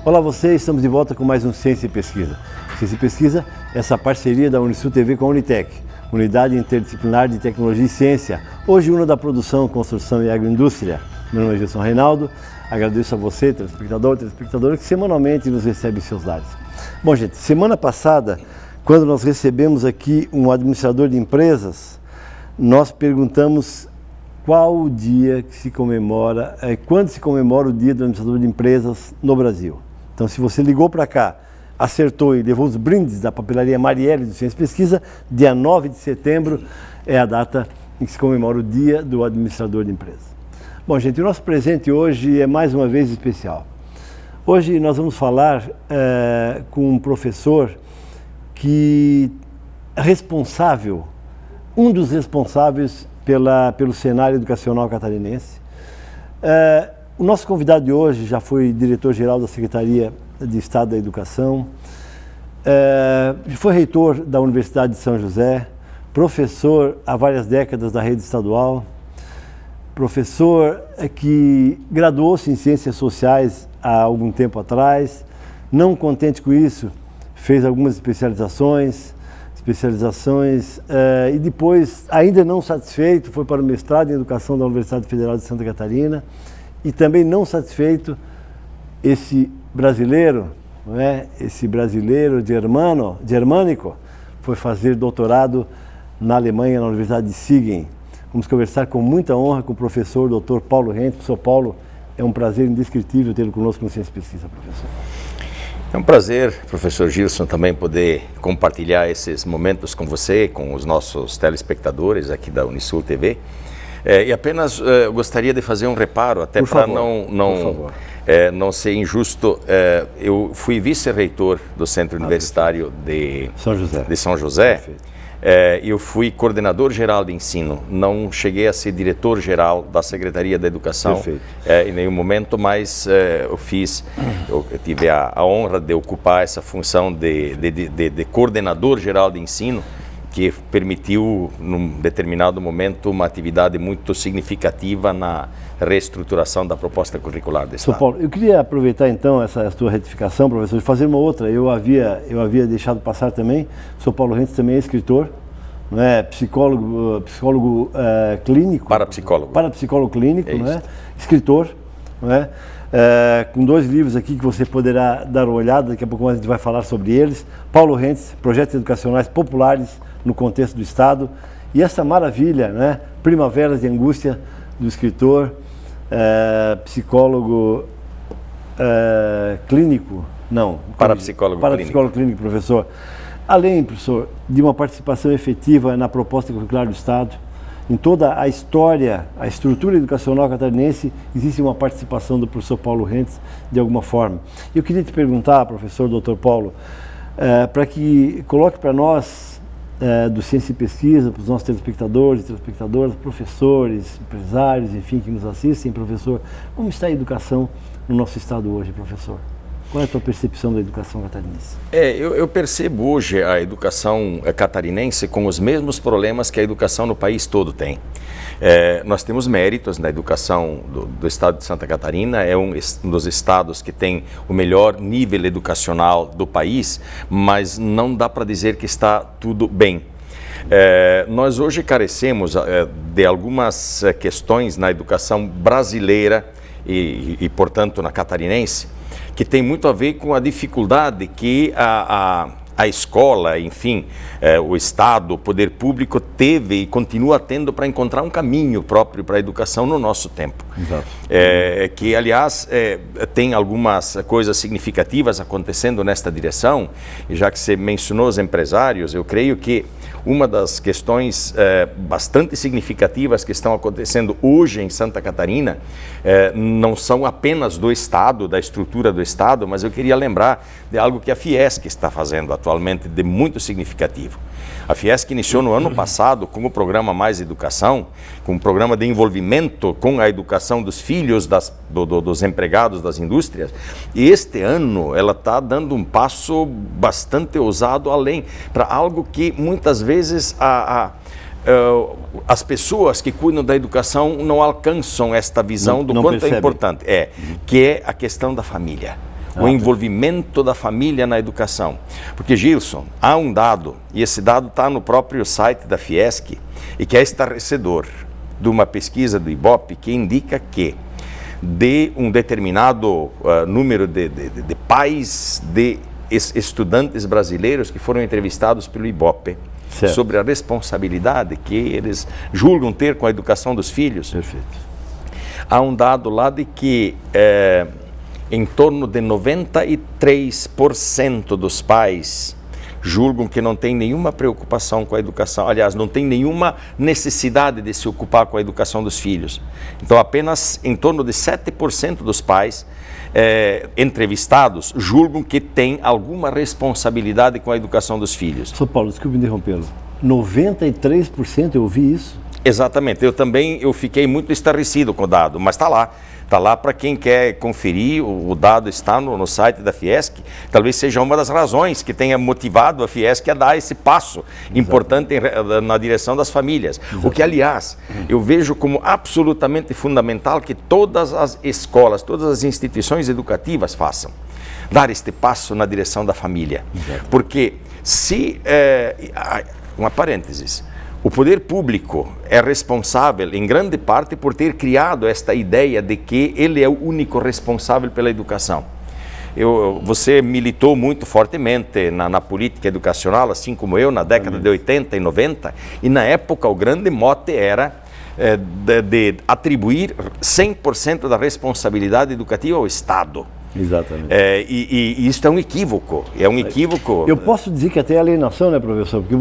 Olá vocês, estamos de volta com mais um Ciência e Pesquisa. Ciência e Pesquisa é essa parceria da Unisul TV com a Unitec, Unidade Interdisciplinar de Tecnologia e Ciência, hoje una da produção, construção e agroindústria. Meu nome é Gilson Reinaldo, agradeço a você, telespectadora, que semanalmente nos recebe em seus lares. Bom gente, semana passada, quando nós recebemos aqui um administrador de empresas, nós perguntamos qual o dia que se comemora, quando se comemora o dia do administrador de empresas no Brasil. Então, se você ligou para cá, acertou e levou os brindes da papelaria Marielle do Ciência e Pesquisa, dia 9 de setembro é a data em que se comemora o dia do administrador de empresas. Bom, gente, o nosso presente hoje é mais uma vez especial. Hoje nós vamos falar com um professor que é responsável, um dos responsáveis pelo cenário educacional catarinense. O nosso convidado de hoje já foi diretor-geral da Secretaria de Estado da Educação, foi reitor da Universidade de São José, professor há várias décadas da rede estadual, professor que graduou-se em Ciências Sociais há algum tempo atrás, não contente com isso, fez algumas especializações e depois, ainda não satisfeito, foi para o mestrado em Educação da Universidade Federal de Santa Catarina e também não satisfeito, esse brasileiro, não é? Esse brasileiro germânico, foi fazer doutorado na Alemanha, na Universidade de Siegen. Vamos conversar com muita honra com o professor Dr. Paulo Rentes. Professor Paulo, é um prazer indescritível tê-lo conosco no Ciência e Pesquisa, professor. É um prazer, professor Gilson, também poder compartilhar esses momentos com você, com os nossos telespectadores aqui da Unisul TV. E apenas gostaria de fazer um reparo, até para não ser injusto. Eu fui vice-reitor do Centro Universitário de São José. Eu fui coordenador-geral de ensino, não cheguei a ser diretor-geral da Secretaria da Educação em nenhum momento, mas eu tive a honra de ocupar essa função de coordenador-geral de ensino, que permitiu, num determinado momento, uma atividade muito significativa na reestruturação da proposta curricular do Estado. Paulo, eu queria aproveitar então essa sua retificação, professor, e fazer uma outra. Eu havia deixado passar também. O Sr. Paulo Rentes também é escritor, não é? Psicólogo clínico. Parapsicólogo clínico, não é? Escritor, não é? Com 2 livros aqui que você poderá dar uma olhada, daqui a pouco mais a gente vai falar sobre eles. Paulo Rentes, Projetos Educacionais Populares no Contexto do Estado, e essa maravilha, né? Primaveras de Angústia, do escritor, psicólogo clínico, parapsicólogo clínico, professor. Além, professor, de uma participação efetiva na proposta curricular do Estado, em toda a história, a estrutura educacional catarinense, existe uma participação do professor Paulo Rentes de alguma forma. Eu queria te perguntar, professor Dr. Paulo, para que coloque para nós, do Ciência e Pesquisa, para os nossos telespectadores e telespectadoras, professores, empresários, enfim, que nos assistem, professor, como está a educação no nosso Estado hoje, professor? Qual é a tua percepção da educação catarinense? Eu percebo hoje a educação catarinense com os mesmos problemas que a educação no país todo tem. Nós temos méritos na educação do Estado de Santa Catarina, é um dos estados que tem o melhor nível educacional do país, mas não dá para dizer que está tudo bem. Nós hoje carecemos de algumas questões na educação brasileira e portanto, na catarinense, que tem muito a ver com a dificuldade que a escola, enfim, o Estado, o poder público teve e continua tendo para encontrar um caminho próprio para a educação no nosso tempo. Exato. Que, aliás, tem algumas coisas significativas acontecendo nesta direção, e já que você mencionou os empresários, eu creio que uma das questões bastante significativas que estão acontecendo hoje em Santa Catarina não são apenas do Estado, da estrutura do Estado, mas eu queria lembrar de algo que a Fiesc está fazendo atualmente de muito significativo. A Fiesc iniciou no ano passado com o programa Mais Educação, com um programa de envolvimento com a educação dos filhos dos empregados das indústrias, e este ano ela está dando um passo bastante ousado além, para algo que muitas vezes as pessoas que cuidam da educação não alcançam esta visão do quanto é importante, que é a questão da família. o envolvimento da família na educação. Porque, Gilson, há um dado, e esse dado está no próprio site da Fiesc, e que é estarrecedor, de uma pesquisa do IBOP, que indica que de um determinado número de pais de estudantes brasileiros que foram entrevistados pelo IBOP, certo, sobre a responsabilidade que eles julgam ter com a educação dos filhos. Perfeito. Há um dado lá de que em torno de 93% dos pais julgam que não tem nenhuma preocupação com a educação, aliás, não tem nenhuma necessidade de se ocupar com a educação dos filhos. Então, apenas em torno de 7% dos pais entrevistados julgam que tem alguma responsabilidade com a educação dos filhos. São Paulo, desculpe me interrompê-lo. 93% eu ouvi isso? Exatamente, eu fiquei muito estarrecido com o dado, mas está lá. Está lá para quem quer conferir, o dado está no site da Fiesc. Talvez seja uma das razões que tenha motivado a Fiesc a dar esse passo importante na direção das famílias. O que, aliás, eu vejo como absolutamente fundamental que todas as escolas, todas as instituições educativas façam. Dar este passo na direção da família. Porque se... uma parênteses. O poder público é responsável, em grande parte, por ter criado esta ideia de que ele é o único responsável pela educação. Você militou muito fortemente na política educacional, assim como eu, na década de 80 e 90, e na época o grande mote era de atribuir 100% da responsabilidade educativa ao Estado. Exatamente. E isso é um equívoco. É um equívoco. Eu posso dizer que até alienação, né, professor? Porque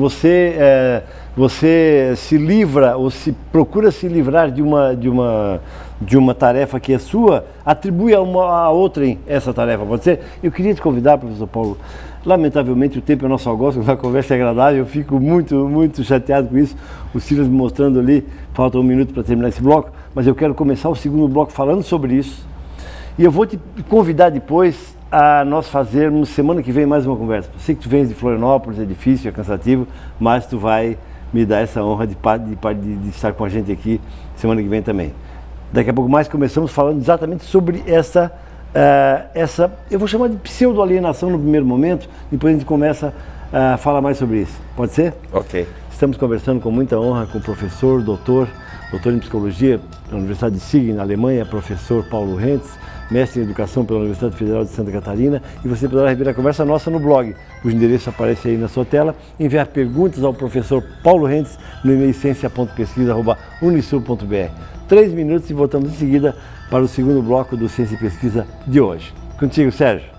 você se livra ou procura se livrar de uma tarefa que é sua, atribui a outra essa tarefa, pode ser? Eu queria te convidar, professor Paulo. Lamentavelmente o tempo é nosso algoz, a conversa é agradável, eu fico muito chateado com isso. O Silas me mostrando ali, falta um minuto para terminar esse bloco, mas eu quero começar o segundo bloco falando sobre isso. E eu vou te convidar depois a nós fazermos semana que vem mais uma conversa. Eu sei que tu vens de Florianópolis, é difícil, é cansativo, mas tu vai me dar essa honra de estar com a gente aqui semana que vem também. Daqui a pouco mais começamos falando exatamente sobre essa eu vou chamar de pseudo-alienação no primeiro momento, depois a gente começa a falar mais sobre isso. Pode ser? Ok. Estamos conversando com muita honra com o professor, doutor em psicologia da Universidade de Siegen, na Alemanha, professor Paulo Rentz, mestre em educação pela Universidade Federal de Santa Catarina, e você poderá rever a conversa nossa no blog, cujo endereço aparece aí na sua tela, enviar perguntas ao professor Paulo Rentz no e-mail ciência.pesquisa@unisul.br. 3 minutos e voltamos em seguida para o segundo bloco do Ciência e Pesquisa de hoje. Contigo, Sérgio.